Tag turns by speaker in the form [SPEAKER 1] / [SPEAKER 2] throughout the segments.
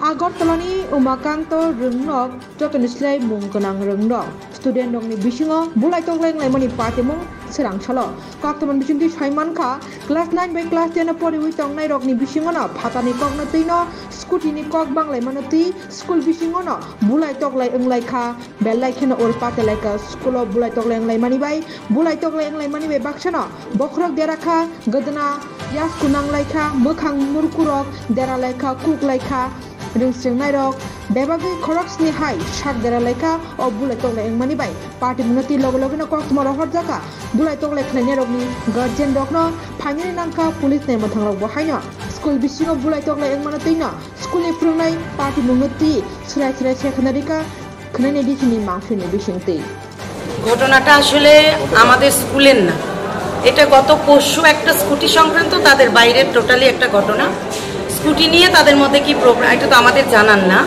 [SPEAKER 1] Agartalani umakanto rungnog jotonislai mungkanang rungnog student dongni bisingo bulai tongleng laimani party mung serang chalo kaktaman bisinti saimankha class 9 by class 10 poriwi tongnai rokni bisingo na phatani kokna tuino scooty ni kok banglai manati school bisingo na bulai toklai englai kha belai khena ol patelai ka school bulai toklai englai mani bai bulai toklai englai mani bai baksana bokrok derakha gadana yas kunang laikha mokhang murkurok dera laikha kuk laikha Ringsing Nairok, Bebagi Koroksni High, Shark Dera Leka, or Bullet Tole and Manibai, Party Munati Logologana Kosmoro Horzaka, Bullet Tole Klanerogni, Guardian Dogno, Pioneer Nanka, Police name of Wahina, School Bishino Bullet Tole and Manatina, School Aprunai, Party Munati, Srasra Chekanarika, Kranedishini Martin Bishing Tea.
[SPEAKER 2] ঘটনাটা আসলে আমাদের স্কুলের না, এটা গত পরশু একটা scooty সংক্রান্ত তাদের বাইরের টোটালি একটা ঘটনা। স্কুটি নিয়ে তাদের মধ্যে কি প্রোগ্রাম এটা তো আমাদের জানান না।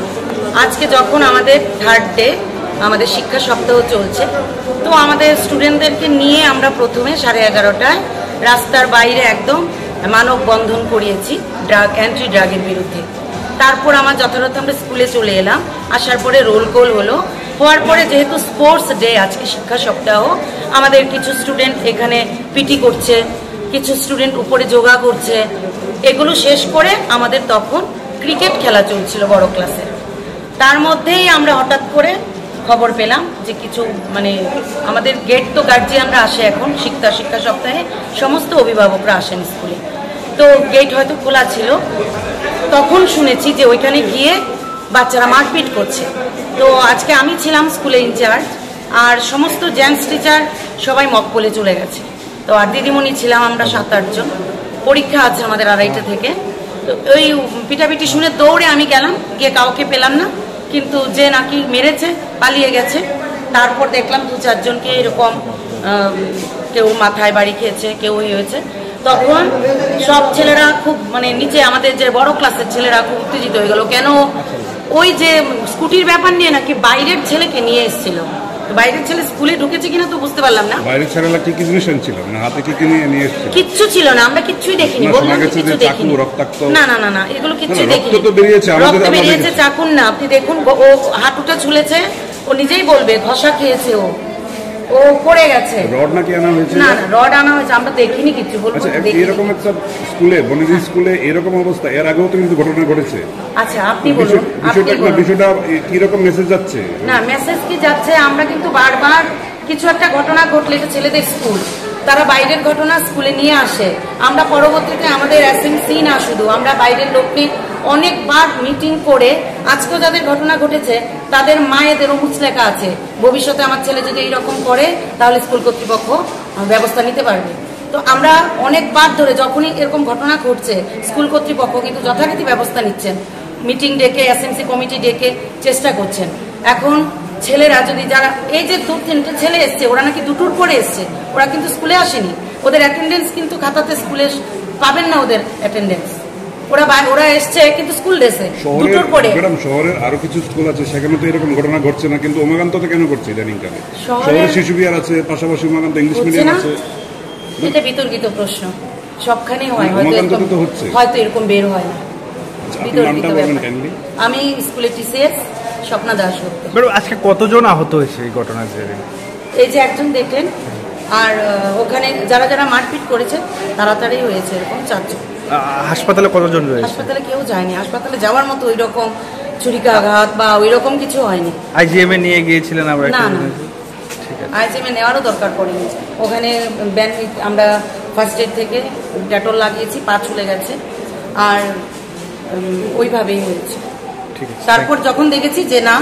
[SPEAKER 2] আজকে যখন আমাদের থার্ড ডে আমাদের শিক্ষা সপ্তাহ চলছে, তো আমাদের স্টুডেন্টদেরকে নিয়ে আমরা প্রথমে 11:30টায় রাস্তার বাইরে একদম মানববন্ধন করিয়েছি অ্যান্টি ড্রাগের বিরুদ্ধে। তারপর আমার যথাযথ আমরা স্কুলে চলে এলাম, আসার পরে রোল কল হওয়ার পরে যেহেতু স্পোর্টস ডে আজকে শিক্ষা সপ্তাহ, আমাদের কিছু স্টুডেন্ট এখানে পিটি করছে, কিছু স্টুডেন্ট উপরে যোগা করছে, এগুলো শেষ করে আমাদের তখন ক্রিকেট খেলা চলছিল বড় ক্লাসে। তার মধ্যেই আমরা হঠাৎ করে খবর পেলাম যে কিছু আমাদের গেট তো গার্জিয়ানরা আসে এখন শিক্ষা সপ্তাহে, সমস্ত অভিভাবকরা আসেন স্কুলে, তো গেট হয়তো খোলা ছিল। তখন শুনেছি যে ওইখানে গিয়ে বাচ্চারা মারপিট করছে। তো আজকে আমি ছিলাম স্কুলে ইনচার্জ, আর সমস্ত জেন্টস টিচার সবাই মকপলে চলে গেছে। তো আর দিদিমণি ছিলাম আমরা 7-8 জন, পরীক্ষা আছে আমাদের 2:30 থেকে। তো ওই পিটাপিটি শুনে দৌড়ে আমি গেলাম, গিয়ে কাউকে পেলাম না, কিন্তু যে নাকি মেরেছে পালিয়ে গেছে। তারপর দেখলাম 2-4 জনকে এরকম কেউ মাথায় বাড়ি খেয়েছে, কেউ হয়েছে। তখন সব ছেলেরা খুব নিচে আমাদের যে বড় ক্লাসের ছেলেরা খুব উত্তেজিত হয়ে গেল, কেন ওই যে স্কুটির ব্যাপার নিয়ে নাকি বাইরের ছেলেকে নিয়ে এসেছিল। বাইরের ছেলে স্কুলে ঢুকেছে কিনা তো বুঝতে পারলাম না।
[SPEAKER 3] বাইরের ছেলেরা কি কিছু মিশন ছিল না, হাতে কি নিয়ে এসেছিল?
[SPEAKER 2] কিচ্ছু ছিল না, আমরা কিচ্ছুই দেখিনি। বললাম কিছু দেখিনি। না না না না, এগুলো কিচ্ছু দেখিনি। রক্ত তো বেরিয়েছে, রক্ত বেরিয়েছে, চাকুন না। আপনি দেখুন ও হাঁটুটা ঝুলেছে, ও নিজেই বলবে ঘষা খেয়েছে, ও পড়ে গেছে।
[SPEAKER 3] রড নাকি আনা হয়েছে?
[SPEAKER 2] না না, রড আনা হয়েছে, আমরা দেখিনি কিছু।
[SPEAKER 3] আচ্ছা, এরকম একটা স্কুলে বনেদি স্কুলে এরকম অবস্থা এর আগেও তো কিন্তু ঘটনা ঘটেছে।
[SPEAKER 2] আচ্ছা, আপনি বলুন
[SPEAKER 3] বিষয়টা কি রকম মেসেজ যাচ্ছে?
[SPEAKER 2] না, মেসেজ কি যাচ্ছে, আমরা কিন্তু বারবার কিছু একটা ঘটনা ঘটলে, এটা ছেলেদের স্কুল, তারা বাইরের ঘটনা স্কুলে নিয়ে আসে। আমরা পরবর্তীতে আমাদের এসএমসি না শুধু, আমরা বাইরের লোককে অনেকবার মিটিং করে, আজকেও যাদের ঘটনা ঘটেছে তাদের মায়েদেরও মুচলেখা আছে, ভবিষ্যতে আমার ছেলে যদি এইরকম করে তাহলে স্কুল কর্তৃপক্ষ ব্যবস্থা নিতে পারবে। তো আমরা অনেকবার ধরে যখনই এরকম ঘটনা ঘটছে স্কুল কর্তৃপক্ষ কিন্তু যথারীতি ব্যবস্থা নিচ্ছেন, মিটিং ডেকে এসএমসি কমিটি ডেকে চেষ্টা করছেন। এখন ছেলেরা যদি যারা এই যে 2-3টে ছেলে এসছে, ওরা নাকি 2টোর পরে এসছে, ওরা কিন্তু স্কুলে আসেনি, ওদের অ্যাটেন্ডেন্স কিন্তু খাতাতে স্কুলে পাবেন না, ওদের অ্যাটেন্ডেন্স ওরা এসছে কিন্তু স্কুল ড্রেসে 2টোর পরে।
[SPEAKER 3] ম্যাডাম, শহরের আরো কিছু স্কুল আছে সেখানে তো এরকম ঘটনা ঘটছে না, কিন্তু ওমাকান্ততে কেন ঘটছে ইদানিং কালে? শহরে শিশু বিহার আছে, পাশাপাশি ওমাকান্ত ইংলিশ মিডিয়াম আছে।
[SPEAKER 2] এটা বিতর্কিত প্রশ্ন, সবখানেই হয়, হয়তো এরকম বের হয় না। আমি স্কুলে টিসিএস স্বপ্না দাস।
[SPEAKER 4] আজকে কতজন আহত হয়েছে এই ঘটনার জেরে?
[SPEAKER 2] এই যে একজন দেখলেন, আর ওখানে যারা যারা মারপিট করেছে তাড়াতাড়ি হয়েছে এরকম 4 জন।
[SPEAKER 4] হাসপাতালে কতজন রয়েছে?
[SPEAKER 2] হাসপাতালে কেউ যায়নি, হাসপাতালে যাওয়ার মতো ওই রকম ছুরিকাঘাত বা ওই রকম কিছু হয়নি।
[SPEAKER 4] আইজিএম এ নিয়ে গিয়েছিলেন আমরা?
[SPEAKER 2] না না, আইজিএম এ নেওয়ারও দরকার পড়েনি। ওখানে আমরা ফার্স্ট এড থেকে ডেটল লাগিয়েছি, পা ছুলে গেছে, আর ওইভাবেই হয়েছে। তারপর যখন দেখেছি যে না,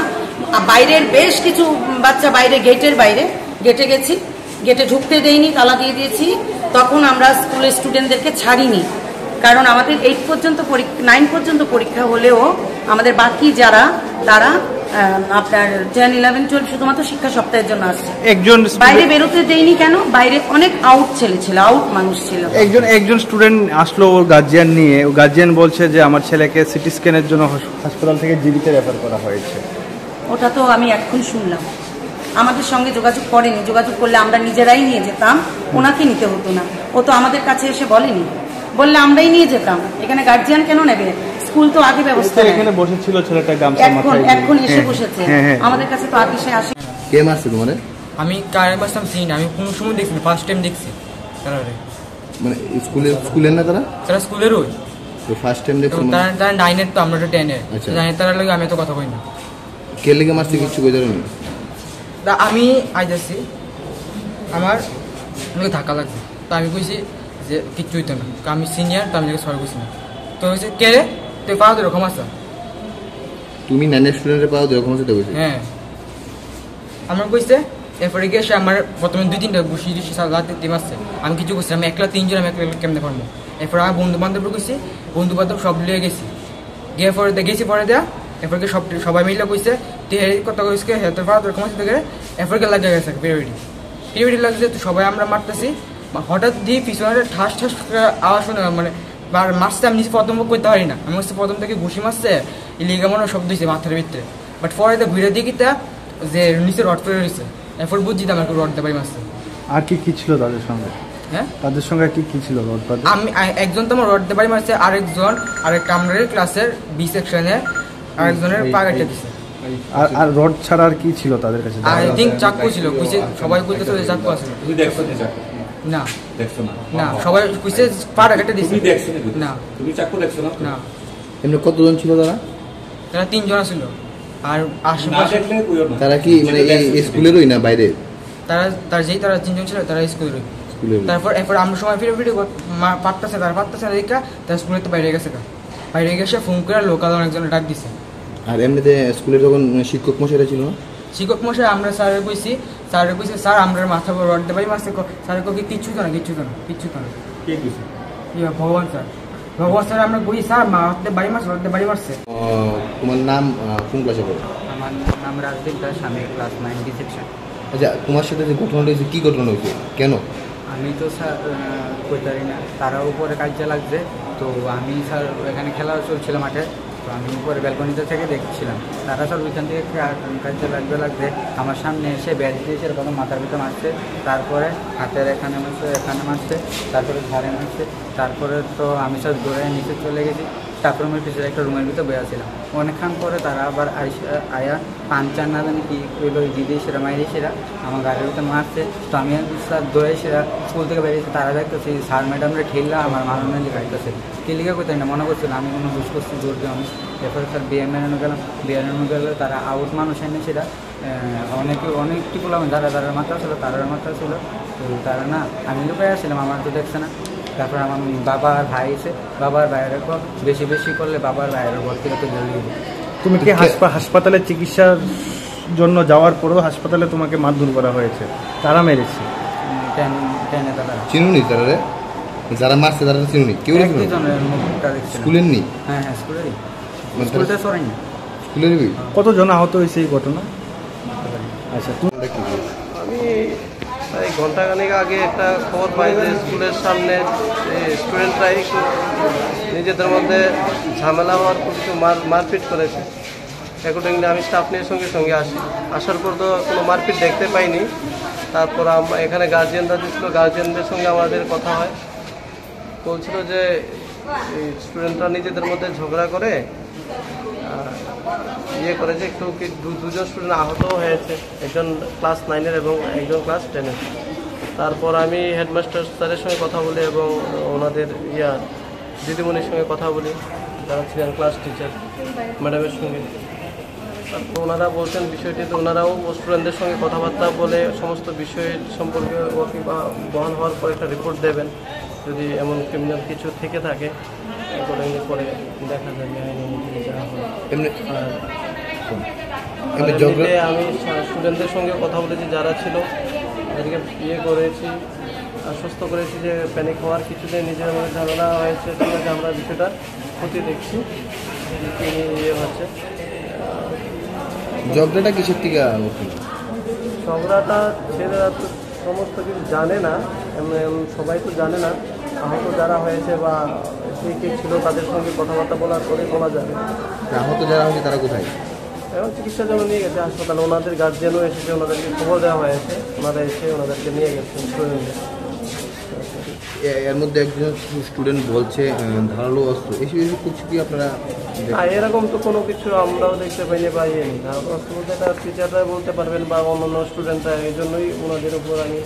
[SPEAKER 2] বাইরের বেশ কিছু বাচ্চা বাইরে গেটে গেছি, গেটে ঢুকতে দেইনি, তালা দিয়ে দিয়েছি, তখন আমরা স্কুলের স্টুডেন্টদেরকে ছাড়িনি, কারণ আমাদের 9 পর্যন্ত পরীক্ষা হলেও আমাদের বাকি যারা তারা আপনার 10, 11, 12 শুধুমাত্র শিক্ষা সপ্তাহের জন্য আসছে।
[SPEAKER 4] একজন
[SPEAKER 2] বাইরে বেরোতে দেয়নি কেন? বাইরে অনেক আউট ছেলে ছিল, আউট মানুষ ছিল।
[SPEAKER 4] একজন স্টুডেন্ট আসলো ওর গার্জিয়ান নিয়ে, ও গার্জিয়ান বলছে যে আমার ছেলেকে সিটি স্ক্যানের জন্য হাসপাতাল থেকে জীবিতে রেফার করা হয়েছে।
[SPEAKER 2] ওটা তো আমি এখন শুনলাম, আমাদের সঙ্গে যোগাযোগ করেনি। যোগাযোগ করলে আমরা নিজেরাই নিয়ে যেতাম, ওনাকে নিতে হতো না। ও তো আমাদের কাছে এসে বলেনি, বললে আমরাই নিয়ে যেতাম। এখানে গার্জিয়ান কেন নেবে? স্কুল তো আগে ব্যবস্থা নেই।
[SPEAKER 4] এখানে বসেছিল ছেলেটা গামছা মাথায়
[SPEAKER 2] এখন এসে বসেছে আমাদের কাছে তো আগে সে আসে।
[SPEAKER 5] কে মারছে তোমার?
[SPEAKER 6] আমি কারে মারতাম চিনি না, আমি কোনো সময় দেখিনি, ফার্স্ট টাইম দেখছি তারা।
[SPEAKER 5] মানে স্কুলের না
[SPEAKER 6] তারা স্কুলেরই
[SPEAKER 5] তো ফার্স্ট টাইম দেখছো?
[SPEAKER 6] তারা 9-এর, তো আমরা 10-এর।
[SPEAKER 5] আচ্ছা।
[SPEAKER 6] 9-এর তারা লাগে আমি তো কথা কই না।
[SPEAKER 5] কে লেগে মারছে কিছু কই জানো?
[SPEAKER 6] আমি আইতাছি, আমার ধাক্কা লাগছে, তো আমি কইছি যে কিচ্ছু হইতো না, আমি সিনিয়র, তো আমি সরি কইছি না। তো হয়েছে কে রে তুই পাওয়া তো এরকম আছে?
[SPEAKER 5] তুমি 9 স্টুডেন্টের পাওয়া এরকম আছে?
[SPEAKER 6] হ্যাঁ আমার কইছে। এরপরে গিয়ে সে আমার প্রথমে 2-3টা ঘুষি দিয়েছি, রাতে টিম আসছে, আমি কিছু করছি, আমি একলা 3 জন, আমি একলা কেমনে পারবো। এরপর আমার বন্ধু বান্ধব কইছি, বন্ধু বান্ধব সব লিয়ে গেছি, গিয়ে পরে গেছি পরে দেয়া। এরপরে সবাই মিলে কইছে কথা কইছে হেলথের পাওয়া এরকম আছে দেখে। এরপরে লাগে গেছে পিরিয়ডি লাগছে, তো সবাই আমরা মারতেছি, হঠাৎ দিয়ে পিছনে ঠাস ঠাস আওয়াজ শুনে, মানে মারছে, আমি নিচে প্রথম করতে পারি না, আমি হচ্ছে প্রথম থেকে ঘুষি মারছে, ইলিগা মনে শব্দ হয়েছে মাথার ভিতরে, বাট পরে ঘুরে দিয়ে কিতা যে নিচে রড পড়ে রয়েছে। এরপর বুঝছি আমার রড দেবাই মারছে।
[SPEAKER 4] আর কি ছিল তাদের সঙ্গে?
[SPEAKER 6] হ্যাঁ
[SPEAKER 4] তাদের সঙ্গে কি ছিল? রড বাদে
[SPEAKER 6] আমি একজন তো আমার রড দেবাই মারছে, আরেকটা আমাদের ক্লাসের বি সেকশনে আরেকজনের পা কেটে দিছে।
[SPEAKER 4] আর রড ছাড়া আর কি ছিল তাদের কাছে?
[SPEAKER 6] আই থিঙ্ক চাকু ছিল, কইছে সবাই কইতেছে যে চাকু আছে।
[SPEAKER 7] তুমি দেখছো না চাকু?
[SPEAKER 6] না
[SPEAKER 7] দেখছো না?
[SPEAKER 6] না, সবাই কইছে পাটা কেটে দিছে।
[SPEAKER 7] তুমি দেখছো
[SPEAKER 6] না?
[SPEAKER 7] তুমি চাকু দেখছো না?
[SPEAKER 6] না।
[SPEAKER 5] এমনি কতজন ছিল তারা?
[SPEAKER 6] তারা 3 জন ছিল। আর
[SPEAKER 7] না
[SPEAKER 6] আশেপাশে
[SPEAKER 7] দেখলে কইও না।
[SPEAKER 5] তারা কি মানে এই স্কুলেরই না বাইরে?
[SPEAKER 6] তারা 3 জন ছিল, তারা স্কুলের। এরপর আমরা সময় ফিরে পারতেছে, তারা পারতেছে না দেখা, তারা স্কুলে তো বাইরে গেছে, বাইরে গেছে ফোন করে লোকাল অনেকজনের ডাক দিছে।
[SPEAKER 5] আর এমনিতে স্কুলে যখন শিক্ষক মশাইরা ছিল না?
[SPEAKER 6] শিক্ষক মশাই আমরা স্যারের কইছি, স্যার আমরা মাথা বড় রড দেবাই মারছে, স্যারের কই কিচ্ছু তো না।
[SPEAKER 7] কে কইছে?
[SPEAKER 6] ভগবান স্যার আমরা কই স্যার মারতে বাড়ি মারছে।
[SPEAKER 5] তোমার নাম কোন ক্লাসে পড়ো?
[SPEAKER 6] আমার নাম রাজদীপ দাস, আমি ক্লাস 9 ডি সেকশন।
[SPEAKER 5] আচ্ছা, তোমার সাথে যে ঘটনাটা হয়েছে, কি ঘটনা হয়েছে, কেন?
[SPEAKER 6] আমি তো স্যার কই জানি না, তারা উপরে কাজে লাগছে, তো আমি স্যার এখানে খেলা চলছিল মাঠে, তো আমি উপরে ব্যালকনিতে থেকে দেখছিলাম, তারা সব ওইখান থেকে কাজে লাগছে, আমার সামনে এসে ব্যাট দিয়েছে, প্রথম মাথার ভিতরে মারছে, তারপরে হাতের এখানে মারছে, তারপরে ধারে মারছে, তারপরে তো আমি সব দৌড়ে নিচে চলে গেছি। তারপরে আমি পিছনে একটা রুমের ভিতরে বসেছিলাম, অনেকক্ষণ পরে তারা আবার আয়া 5-4 না জানি কি কইলো, দিদি সেরা মাইরে সেরা আমার গাড়ির ভিতরে মারছে। তো আমি স্যার দৌড়ে সেরা স্কুল থেকে বেরিয়েছি, তারা দেখতেছি স্যার ম্যাডামরা ঠেললাম আমার মারানো লিখাইতেছে, কি লিখা কোথায় না মনে করছিল আমি কোনো বুঝ করছি জোর দিয়ে। আমি এরপরে স্যার বিএমএনও গেলে তারা আউট মানুষ এনে সেটা অনেকটি বললাম, যারা মাথা ছিল তারার মাথা ছিল, তো তারা না, আমি লুকাই আসছিলাম, আমার তো দেখছে না। তারপর আমার বাবা আর ভাই এসে, বাবার ভাইয়ের বেশি করলে বাবার ভাইয়ের ঘর থেকে তো জড়িয়ে দেবে।
[SPEAKER 4] তুমি কি হাসপাতালে চিকিৎসার জন্য যাওয়ার পরেও হাসপাতালে তোমাকে মারধর করা হয়েছে? তারা মেরেছে?
[SPEAKER 6] টেনে তারা
[SPEAKER 5] চিনুনি? তারা যারা মারছে তারা চিনুনি? কেউ স্কুলের নি?
[SPEAKER 6] হ্যাঁ স্কুলেরই, স্কুলটা সরাইনি,
[SPEAKER 5] স্কুলেরই।
[SPEAKER 4] কতজন আহত হয়েছে এই ঘটনা? আচ্ছা,
[SPEAKER 8] আমি প্রায় ঘন্টাখানেক আগে একটা খবর পাই যে স্কুলের সামনে স্টুডেন্টরা একটু নিজেদের মধ্যে ঝামেলা হওয়ার কিছু মারপিট করেছে। অ্যাকর্ডিংলি আমি স্টাফ নিয়ে সঙ্গে আসার পর তো কোনো মারপিট দেখতে পাইনি। তারপর এখানে গার্জিয়ানরা ছিল, গার্জিয়ানদের সঙ্গে আমাদের কথা হয়, বলছিল যে স্টুডেন্টরা নিজেদের মধ্যে ঝগড়া করে করেছে, একটু দুজন স্টুডেন্ট আহতও হয়েছে, একজন ক্লাস 9-এর এবং একজন ক্লাস 10-এর। তারপর আমি হেডমাস্টার স্যারের সঙ্গে কথা বলি এবং ওনাদের দিদিমণির সঙ্গে কথা বলি, যারা ছিলেন ক্লাস টিচার ম্যাডামের সঙ্গে। তারপর ওনারা বলছেন বিষয়টি, তো ওনারাও স্টুডেন্টদের সঙ্গে কথাবার্তা বলে সমস্ত বিষয় সম্পর্কে বা বহাল হওয়ার পর একটা রিপোর্ট দেবেন, যদি এমন ক্রিমিনাল কিছু থেকে থাকে পরে দেখা যাবে আইনি যাওয়া হয়। আমি স্টুডেন্টদের সঙ্গে কথা বলেছি, যারা ছিল তাদেরকে করেছি, আশ্বস্ত করেছি যে প্যানিক হওয়ার কিছুতে নিজের মধ্যে ঝামেলা হয়েছে, ঠিক আছে, আমরা বিষয়টা ক্ষতি দেখছি, হচ্ছে।
[SPEAKER 5] ঝগড়াটা কিসের থেকে?
[SPEAKER 8] ঝগড়াটা ছেলেরা তো সমস্ত কিছু জানে না, সবাই তো জানে না, আহত যারা হয়েছে বা কে ছিল তাদের সঙ্গে কথাবার্তা বলার পরে বলা যাবে।
[SPEAKER 5] আহত যারা হয়েছে তারা কোথায়?
[SPEAKER 8] এবং চিকিৎসার জন্য নিয়ে গেছে হাসপাতালে, ওনাদের গার্জিয়ানও এসেছে, ওনাদেরকে খবর দেওয়া হয়েছে, ওনারা এসে ওনাদেরকে নিয়ে গেছেন।
[SPEAKER 5] এর মধ্যে একজন স্টুডেন্ট বলছে ধারালো অস্ত্র, এসব কিছু কি আপনারা
[SPEAKER 8] এরকম তো কোনো কিছু আমরাও দেখতে পাইনি বা ইয়ে নেই। অস্ত্র বলতে এটা টিচাররা বলতে পারবেন বা অন্যান্য স্টুডেন্টরা, এই জন্যই ওনাদের উপর আমি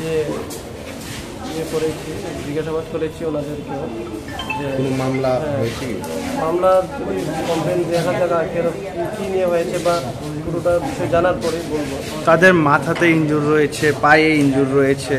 [SPEAKER 8] ইয়ে করেছি, জিজ্ঞাসাবাদ করেছি ওনাদেরকেও যে
[SPEAKER 5] কোনো মামলা হয়েছে কি?
[SPEAKER 8] মামলা যদি কমপ্লেন দেখা যাক কী নিয়ে হয়েছে বা পুরোটা বিষয় জানার পরেই বলবো।
[SPEAKER 4] তাদের মাথাতে ইনজুর রয়েছে, পায়ে ইনজুর রয়েছে।